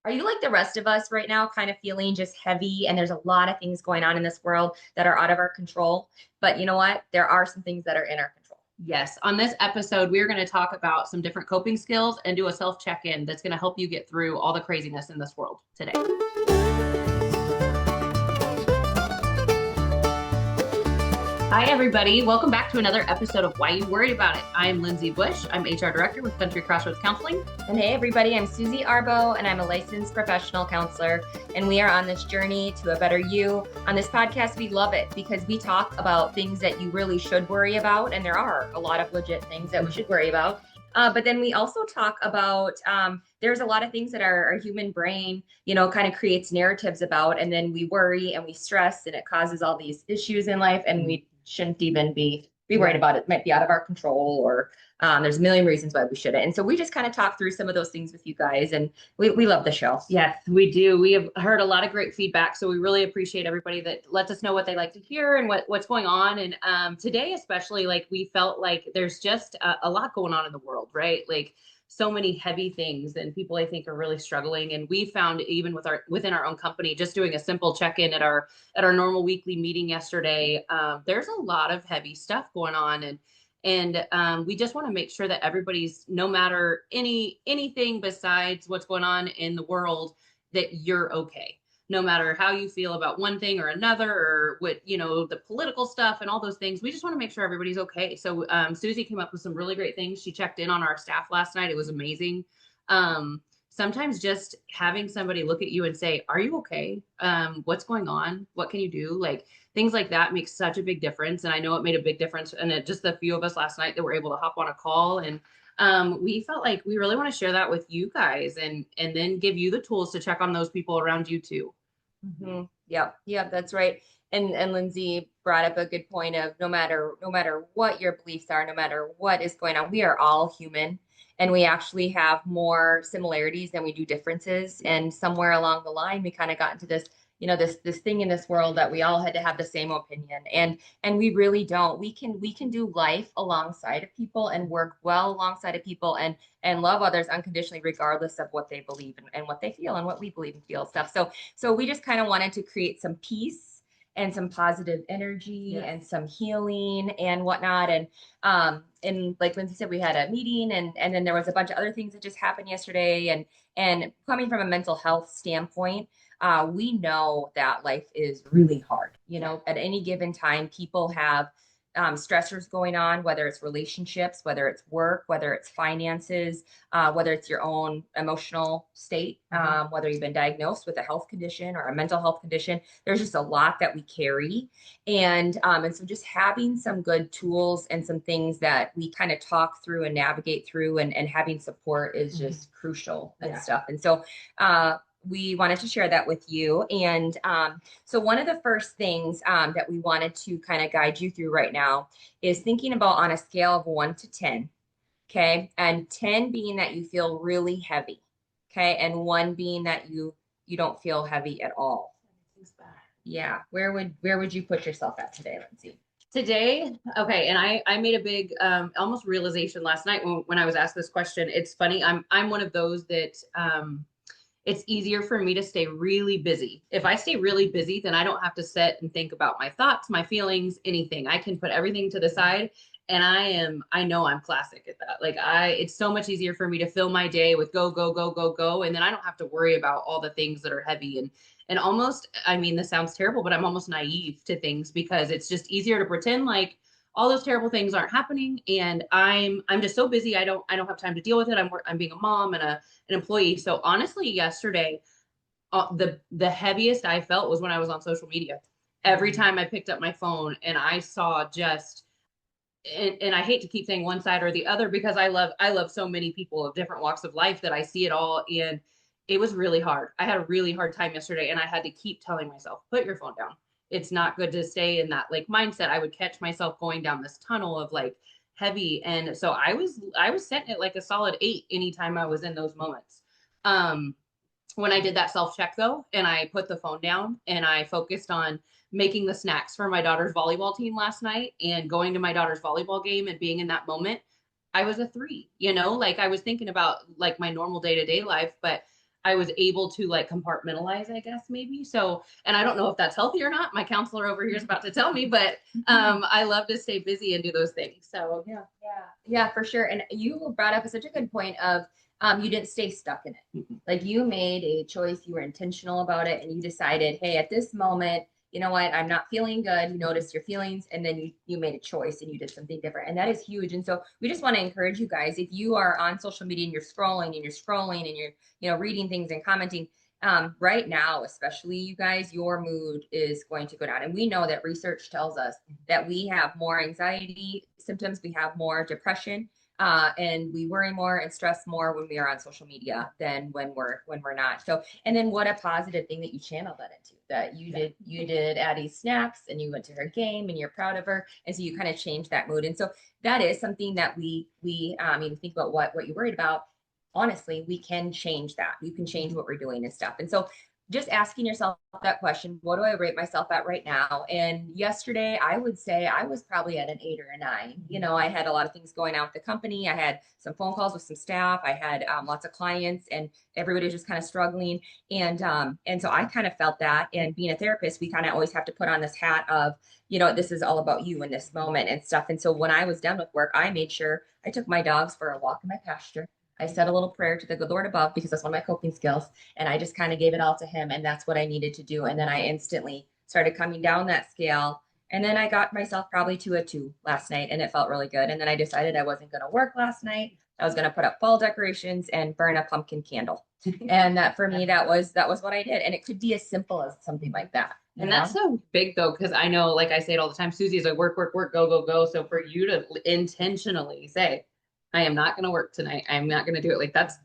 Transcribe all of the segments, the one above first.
Are you like the rest of us right now, kind of feeling just heavy? And there's a lot of things going on in this world that are out of our control. But you know what? There are some things that are in our control. Yes, on this episode, we're going to talk about some different coping skills and do a self check-in that's going to help you get through all the craziness in this world today. Hi, everybody. Welcome back to another episode of Why You Worried About It. I'm Lindsay Bush. I'm HR Director with Country Crossroads Counseling. And hey, everybody, I'm Susie Arbo, and I'm a licensed professional counselor. And we are on this journey to a better you. On this podcast, we love it because we talk about things that you really should worry about. And there are a lot of legit things that we should worry about. But then we also talk about there's a lot of things that our human brain, kind of creates narratives about. And then we worry and we stress, and it causes all these issues in life. And we shouldn't even be worried about it. It might be out of our control, or there's a million reasons why we shouldn't. And so we just kind of talk through some of those things with you guys, and we love the show. Yes, we do. We have heard a lot of great feedback, so we really appreciate everybody that lets us know what they like to hear and what's going on. And today, especially, like, we felt like there's just a lot going on in the world, right? Like, so many heavy things, and people, I think, are really struggling. And we found, even within our own company, just doing a simple check-in at our normal weekly meeting yesterday, there's a lot of heavy stuff going on, and we just want to make sure that everybody's, no matter anything besides what's going on in the world, that you're okay. No matter how you feel about one thing or another, or what, the political stuff and all those things, we just want to make sure everybody's okay. So Susie came up with some really great things. She checked in on our staff last night. It was amazing. Sometimes just having somebody look at you and say, "Are you okay? What's going on? What can you do?" Like, things like that makes such a big difference. And I know it made a big difference. And just a few of us last night that were able to hop on a call, and we felt like we really want to share that with you guys, and then give you the tools to check on those people around you too. Mm-hmm. Yep, that's right. And Lindsay brought up a good point of no matter what your beliefs are, no matter what is going on, we are all human, and we actually have more similarities than we do differences. And somewhere along the line, we kind of got into this, this thing in this world that we all had to have the same opinion, and we really don't. We can do life alongside of people and work well alongside of people, and love others unconditionally, regardless of what they believe and what they feel and what we believe and feel stuff. So we just kind of wanted to create some peace and some positive energy, yes, and some healing and whatnot. And like Lindsay said, we had a meeting, and then there was a bunch of other things that just happened yesterday. And coming from a mental health standpoint, we know that life is really hard. At any given time, people have stressors going on, whether it's relationships, whether it's work, whether it's finances, whether it's your own emotional state, whether you've been diagnosed with a health condition or a mental health condition. There's just a lot that we carry. And so just having some good tools and some things that we kind of talk through and navigate through, and having support is just crucial and stuff. And so we wanted to share that with you. And so one of the first things that we wanted to kind of guide you through right now is thinking about on a scale of 1 to 10. Okay. And 10 being that you feel really heavy. Okay. And 1 being that you don't feel heavy at all. Yeah. Where would you put yourself at today, Lindsay? Today, okay, and I made a big almost realization last night when I was asked this question. It's funny. I'm one of those that it's easier for me to stay really busy. If I stay really busy, then I don't have to sit and think about my thoughts, my feelings, anything. I can put everything to the side, and I know I'm classic at that. Like, it's so much easier for me to fill my day with go, go, go, go, go. And then I don't have to worry about all the things that are heavy and almost, I mean, this sounds terrible, but I'm almost naive to things, because it's just easier to pretend like all those terrible things aren't happening. And I'm just so busy. I don't have time to deal with it. I'm being a mom and an employee. So honestly, yesterday, the heaviest I felt was when I was on social media. Every time I picked up my phone and I saw just, and I hate to keep saying one side or the other, because I love so many people of different walks of life that I see it all. And it was really hard. I had a really hard time yesterday, and I had to keep telling myself, put your phone down. It's not good to stay in that like mindset. I would catch myself going down this tunnel of like heavy. And so I was setting it like a solid 8 anytime I was in those moments. When I did that self-check though, and I put the phone down and I focused on making the snacks for my daughter's volleyball team last night and going to my daughter's volleyball game and being in that moment, I was a 3, like I was thinking about like my normal day-to-day life, but I was able to like compartmentalize, I guess maybe. So, and I don't know if that's healthy or not. My counselor over here is about to tell me, but I love to stay busy and do those things. So yeah. Yeah, for sure. And you brought up such a good point of you didn't stay stuck in it. Like you made a choice, you were intentional about it, and you decided, hey, at this moment, you know what, I'm not feeling good. You noticed your feelings, and then you made a choice and you did something different. And that is huge. And so we just want to encourage you guys, if you are on social media and you're scrolling and you're scrolling and you're, reading things and commenting, right now, especially you guys, your mood is going to go down. And we know that research tells us that we have more anxiety symptoms, we have more depression, and we worry more and stress more when we are on social media than when we're not. So, and then what a positive thing that you channeled that into. That you did Addie's snaps and you went to her game and you're proud of her, and so you kind of changed that mood. And so that is something that we think about what you worried about. Honestly, we can change that. You can change what we're doing and stuff. And so just asking yourself that question, what do I rate myself at right now? And yesterday, I would say I was probably at an 8 or a 9. I had a lot of things going on with the company. I had some phone calls with some staff. I had lots of clients, and everybody was just kind of struggling. And so I kind of felt that. And being a therapist, we kind of always have to put on this hat of, this is all about you in this moment and stuff. And so when I was done with work, I made sure I took my dogs for a walk in my pasture. I said a little prayer to the good Lord above because that's one of my coping skills. And I just kind of gave it all to him. And that's what I needed to do. And then I instantly started coming down that scale. And then I got myself probably to a 2 last night, and it felt really good. And then I decided I wasn't going to work last night. I was going to put up fall decorations and burn a pumpkin candle. And that for me, that was what I did. And it could be as simple as something like that. And that's so big though, because I know, like I say it all the time, Susie is like work, work, work, go, go, go. So for you to intentionally say, I am not going to work tonight. I'm not going to do it. Like that's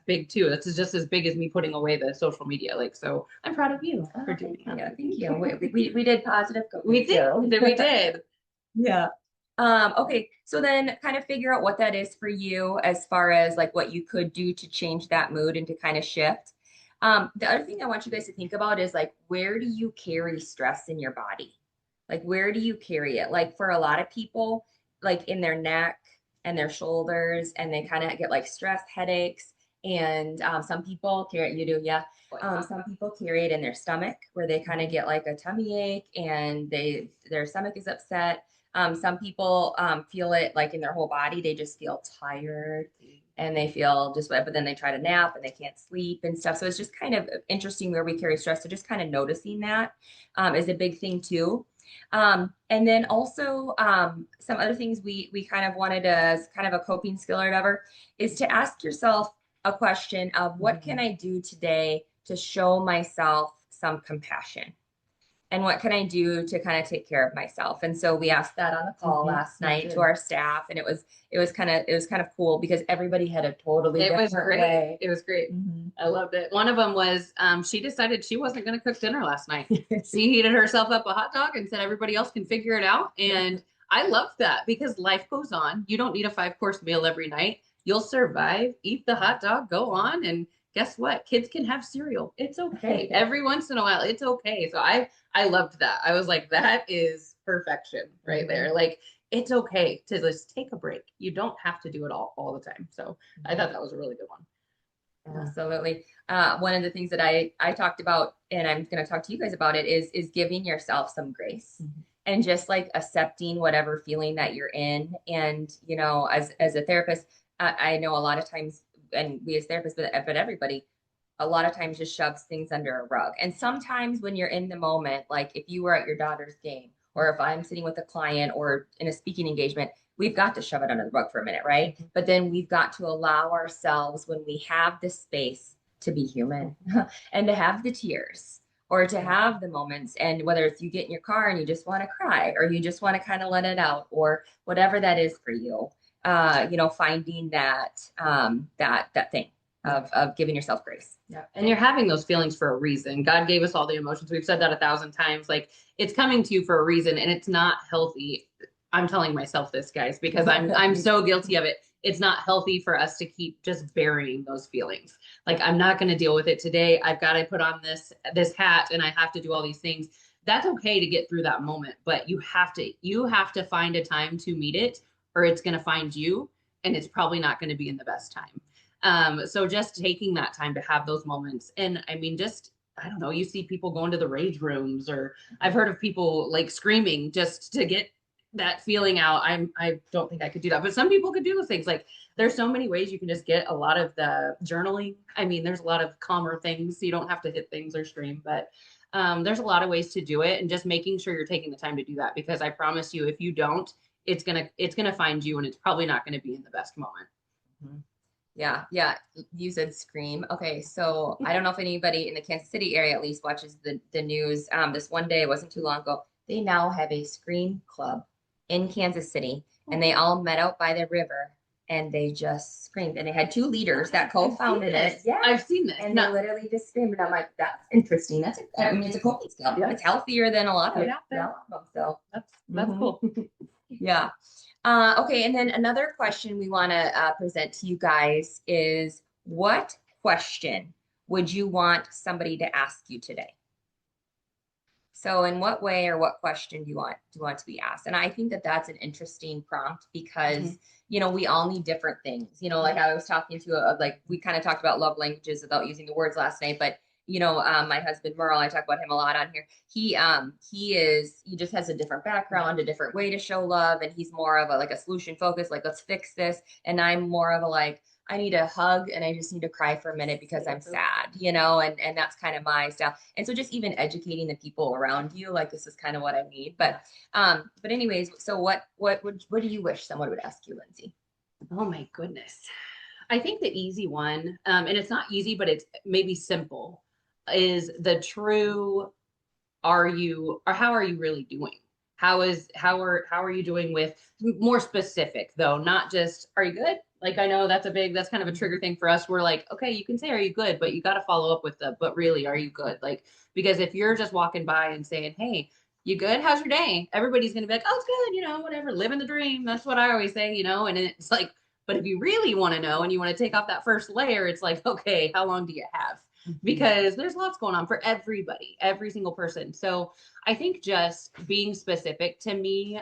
big too. That's just as big as me putting away the social media. Like, so I'm proud of you for doing that. Yeah, thank you. We did positive coping. We did. We did. Yeah. Okay. So then kind of figure out what that is for you as far as like what you could do to change that mood and to kind of shift. The other thing I want you guys to think about is like, where do you carry stress in your body? Like, where do you carry it? Like for a lot of people, like in their neck and their shoulders, and they kind of get like stress headaches. And some people carry it, you do, yeah. Some people carry it in their stomach where they kind of get like a tummy ache and their stomach is upset. Some people feel it like in their whole body. They just feel tired and they feel just but then they try to nap and they can't sleep and stuff. So it's just kind of interesting where we carry stress. So just kind of noticing that is a big thing too. And then also some other things we kind of wanted as kind of a coping skill or whatever is to ask yourself a question of what can I do today to show myself some compassion? And what can I do to kind of take care of myself? And so we asked that on the call last night to our staff, and it was kind of cool because everybody had a totally different way. It was great. I loved it. One of them was she decided she wasn't going to cook dinner last night. She heated herself up a hot dog and said everybody else can figure it out. And I loved that because life goes on. You don't need a 5-course meal every night. You'll survive. Eat the hot dog. Go on and guess what? Kids can have cereal. It's okay. Every once in a while, it's okay. So I loved that. I was like, that is perfection right there. Like, it's okay to just take a break. You don't have to do it all the time. So I thought that was a really good one. Absolutely. One of the things that I talked about, and I'm going to talk to you guys about it, is giving yourself some grace and just like accepting whatever feeling that you're in. And, as a therapist, I know a lot of times, and we as therapists, but everybody, a lot of times just shoves things under a rug. And sometimes when you're in the moment, like if you were at your daughter's game, or if I'm sitting with a client or in a speaking engagement, we've got to shove it under the rug for a minute, right? But then we've got to allow ourselves, when we have the space, to be human and to have the tears or to have the moments. And whether it's you get in your car and you just want to cry, or you just want to kind of let it out, or whatever that is for you, finding that thing of giving yourself grace. Yeah. And you're having those feelings for a reason. God gave us all the emotions. We've said that 1,000 times. Like, it's coming to you for a reason, and it's not healthy. I'm telling myself this, guys, because I'm so guilty of it. It's not healthy for us to keep just burying those feelings. Like, I'm not going to deal with it today. I've got to put on this hat and I have to do all these things. That's okay to get through that moment, but you have to find a time to meet it, or it's going to find you, and it's probably not going to be in the best time. So just taking that time to have those moments. And I mean, just, I don't know, you see people going to the rage rooms, or I've heard of people like screaming just to get that feeling out. I don't think I could do that, but some people could do things like there's so many ways you can just get a lot of the journaling. I mean, there's a lot of calmer things. So you don't have to hit things or scream, but there's a lot of ways to do it, and just making sure you're taking the time to do that, because I promise you, if you don't, it's gonna find you, and it's probably not gonna be in the best moment. Mhm. Yeah, yeah. You said scream. Okay, so I don't know if anybody in the Kansas City area at least watches the news. This one day, it wasn't too long ago, they now have a scream club in Kansas City, and they all met out by the river and they just screamed. And they had two leaders that co-founded it. Yeah, I've seen this. and they literally just screamed. And I'm like, that's interesting. I mean, it's a coping skill. Yeah. It's healthier than a lot of Yeah. them. So That's cool. yeah. Okay, and then another question we want to present to you guys is, what question would you want somebody to ask you today? So, in what way or what question do you want to be asked? And I think that that's an interesting prompt because we all need different things. Like I was talking to like we kind of talked about love languages without using the words last night, but my husband Merle, I talk about him a lot on here. He just has a different background, a different way to show love, and he's more of a like a solution focus, like let's fix this, and I'm more of a like I need a hug and I just need to cry for a minute because I'm sad, and that's kind of my style. And so just even educating the people around you, like this is kind of what I need. But anyways, so what do you wish someone would ask you, Lindsay? Oh my goodness. I think the easy one, and it's not easy, but it's maybe simple, is the true, are you, or how are you really doing? How are you doing, with more specific though, not just are you good? Like I know that's kind of a trigger thing for us. We're like, okay, you can say are you good, but you got to follow up with the but really are you good? Like, because if you're just walking by and saying, hey, you good? How's your day? Everybody's gonna be like, oh, it's good, whatever, living the dream. That's what I always say, and it's like, but if you really want to know and you want to take off that first layer, it's like, okay, how long do you have? Because there's lots going on for everybody, every single person. So I think just being specific to me,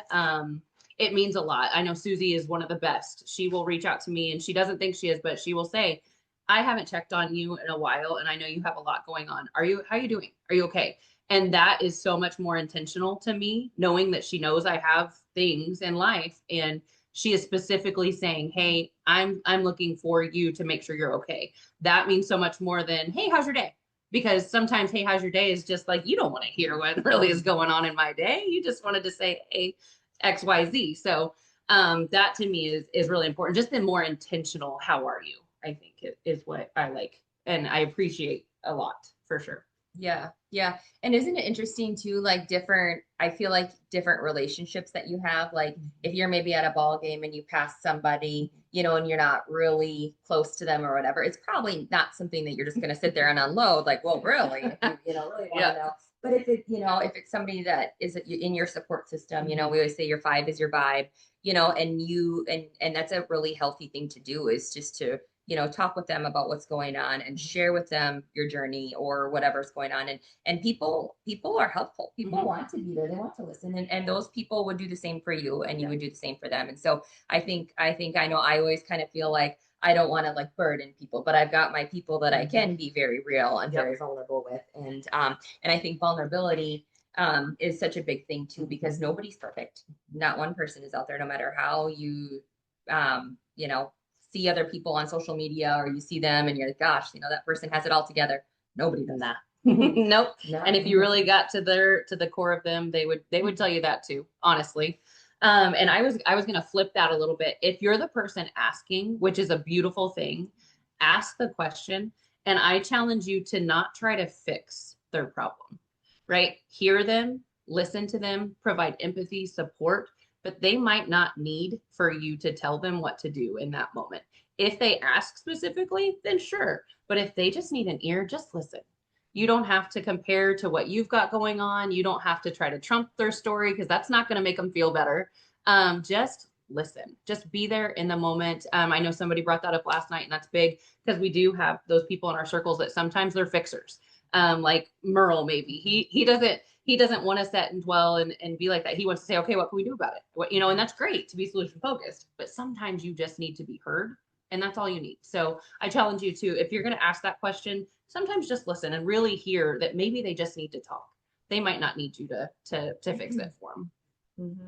it means a lot. I know Susie is one of the best. She will reach out to me, and she doesn't think she is, but she will say, I haven't checked on you in a while, and I know you have a lot going on. How are you doing? Are you okay? And that is so much more intentional to me, knowing that she knows I have things in life, and she is specifically saying, hey, I'm looking for you to make sure you're okay. That means so much more than, hey, how's your day? Because sometimes, hey, how's your day is just like, you don't want to hear what really is going on in my day. You just wanted to say, hey, XYZ. So that to me is really important. Just the more intentional, how are you? I think is what I like, and I appreciate a lot for sure. Yeah, yeah. And isn't it interesting too, like I feel like different relationships that you have, like if you're maybe at a ball game and you pass somebody, and you're not really close to them or whatever, it's probably not something that you're just going to sit there and unload, like, well, really, if really want to know. But if it's somebody that is in your support system, we always say your five is your vibe, and that's a really healthy thing to do, is just to talk with them about what's going on and share with them your journey or whatever's going on. And people are helpful. People want to be there. They want to listen. And those people would do the same for you, and you would do the same for them. And so I know I always kind of feel like I don't want to like burden people, but I've got my people that I can be very real and very vulnerable with. And I think vulnerability is such a big thing too, because nobody's perfect. Not one person is out there, no matter how um, you know, see other people on social media, or you see them and you're like, gosh, that person has it all together. Nobody does that. Nope. No. And if you really got to the core of them, they would tell you that too, honestly. And I was going to flip that a little bit. If you're the person asking, which is a beautiful thing, ask the question, and I challenge you to not try to fix their problem, right? Hear them, listen to them, provide empathy, support, but they might not need for you to tell them what to do in that moment. If they ask specifically, then sure. But if they just need an ear, just listen. You don't have to compare to what you've got going on. You don't have to try to trump their story, because that's not going to make them feel better. Just listen. Just be there in the moment. I know somebody brought that up last night, and that's big, because we do have those people in our circles that sometimes they're fixers. Like Merle, maybe he doesn't want to sit and dwell and be like that. He wants to say, okay, what can we do about it? And that's great to be solution focused, but sometimes you just need to be heard And that's all you need. So I challenge you to, if you're going to ask that question, sometimes just listen and really hear that maybe they just need to talk. They might not need you to fix it for them.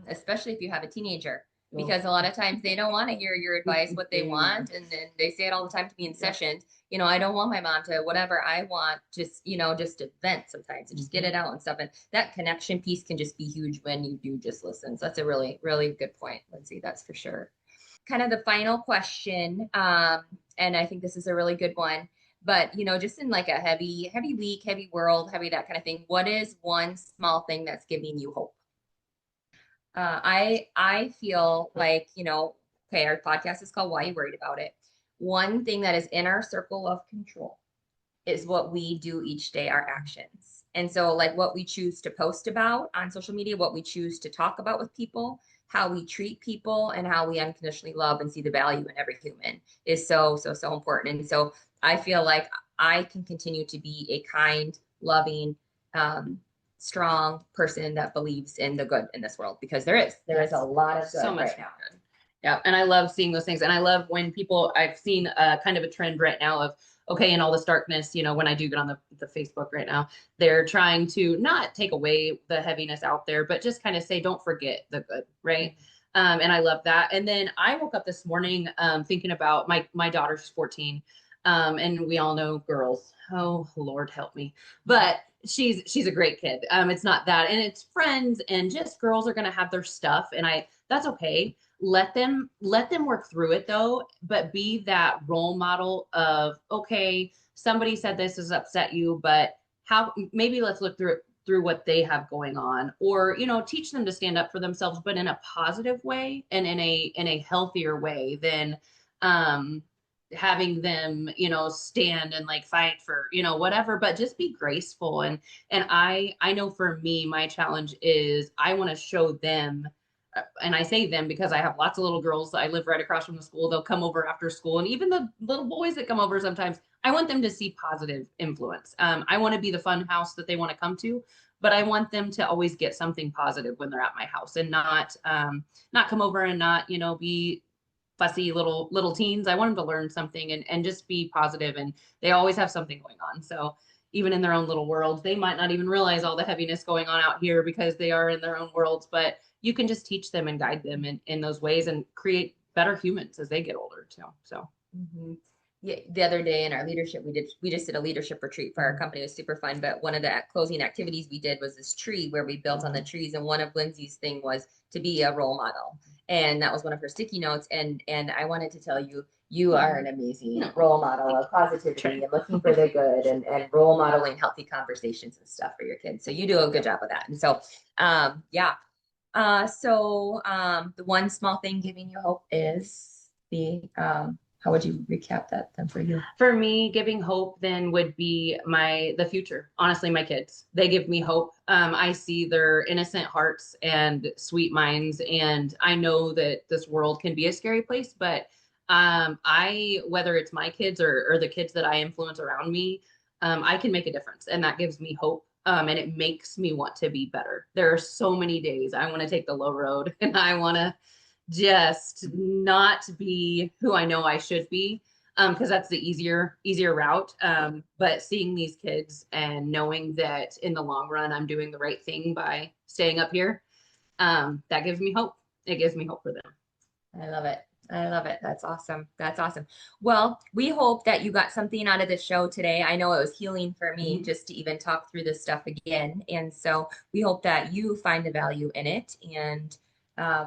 Especially if you have a teenager, because a lot of times they don't want to hear your advice, what they want. And then they say it all the time to me in sessions, I don't want my mom to whatever I want, just, just to vent sometimes and just get it out and stuff. And that connection piece can just be huge when you do just listen. So that's a really, really good point, Lindsay. That's for sure. Kind of the final question. And I think this is a really good one, but just in like a heavy, heavy week, heavy world, heavy, that kind of thing. What is one small thing that's giving you hope? I feel like, okay, our podcast is called Why You Worried About It. One thing that is in our circle of control is what we do each day, our actions. And so, like, what we choose to post about on social media, what we choose to talk about with people, how we treat people, and how we unconditionally love and see the value in every human is so, so, so important. And so I feel like I can continue to be a kind, loving, strong person that believes in the good in this world, because there is a lot of good So much right now. good. Yeah. And I love seeing those things. And I love when people, I've seen kind of a trend right now of, okay, in all this darkness, when I do get on the Facebook right now, they're trying to not take away the heaviness out there, but just kind of say, don't forget the good, right? And I love that. And then I woke up this morning thinking about my daughter's 14. And we all know girls. Oh, Lord help me. But she's a great kid. It's not that. And it's friends, and just girls are gonna have their stuff. And that's okay. Let them work through it though, but be that role model of, okay, somebody said this has upset you, but how, maybe let's look through what they have going on, or teach them to stand up for themselves, but in a positive way and in a healthier way than having them stand and like fight for whatever, but just be graceful. And I know for me, my challenge is I want to show them, and I say them because I have lots of little girls. I live right across from the school. They'll come over after school, and even the little boys that come over sometimes, I want them to see positive influence. I want to be the fun house that they want to come to, but I want them to always get something positive when they're at my house, and not come over and not be fussy little teens. I want them to learn something and just be positive, and they always have something going on. So even in their own little worlds, they might not even realize all the heaviness going on out here because they are in their own worlds, but you can just teach them and guide them in those ways and create better humans as they get older too. So Yeah, the other day in our leadership, we just did a leadership retreat for our company. It was super fun. But one of the closing activities we did was this tree where we built on the trees. And one of Lindsay's thing was to be a role model. And that was one of her sticky notes. And I wanted to tell you, you are an amazing role model of positivity and looking for the good, and role modeling healthy conversations and stuff for your kids. So you do a good job of that. And so, yeah. The one small thing giving you hope is how would you recap that then for you? For me, giving hope then would be the future. Honestly, my kids, they give me hope. I see their innocent hearts and sweet minds, and I know that this world can be a scary place, but whether it's my kids or the kids that I influence around me, I can make a difference, and that gives me hope. And it makes me want to be better. There are so many days I want to take the low road and I want to just not be who I know I should be, because that's the easier route. But seeing these kids and knowing that in the long run I'm doing the right thing by staying up here, that gives me hope. It gives me hope for them. I love it. I love it. That's awesome. That's awesome. Well, we hope that you got something out of the show today. I know it was healing for me just to even talk through this stuff again. And so we hope that you find the value in it. And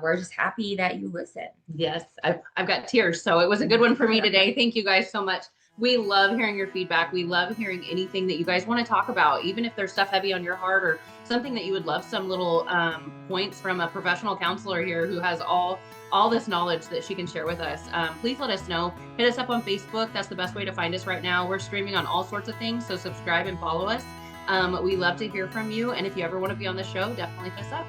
we're just happy that you listen. Yes, I've got tears. So it was a good one for me today. Thank you guys so much. We love hearing your feedback. We love hearing anything that you guys want to talk about, even if there's stuff heavy on your heart or something that you would love some little points from a professional counselor here who has all this knowledge that she can share with us. Please let us know. Hit us up on Facebook. That's the best way to find us right now. We're streaming on all sorts of things, so subscribe and follow us. We love to hear from you. And if you ever want to be on the show, definitely hit us up.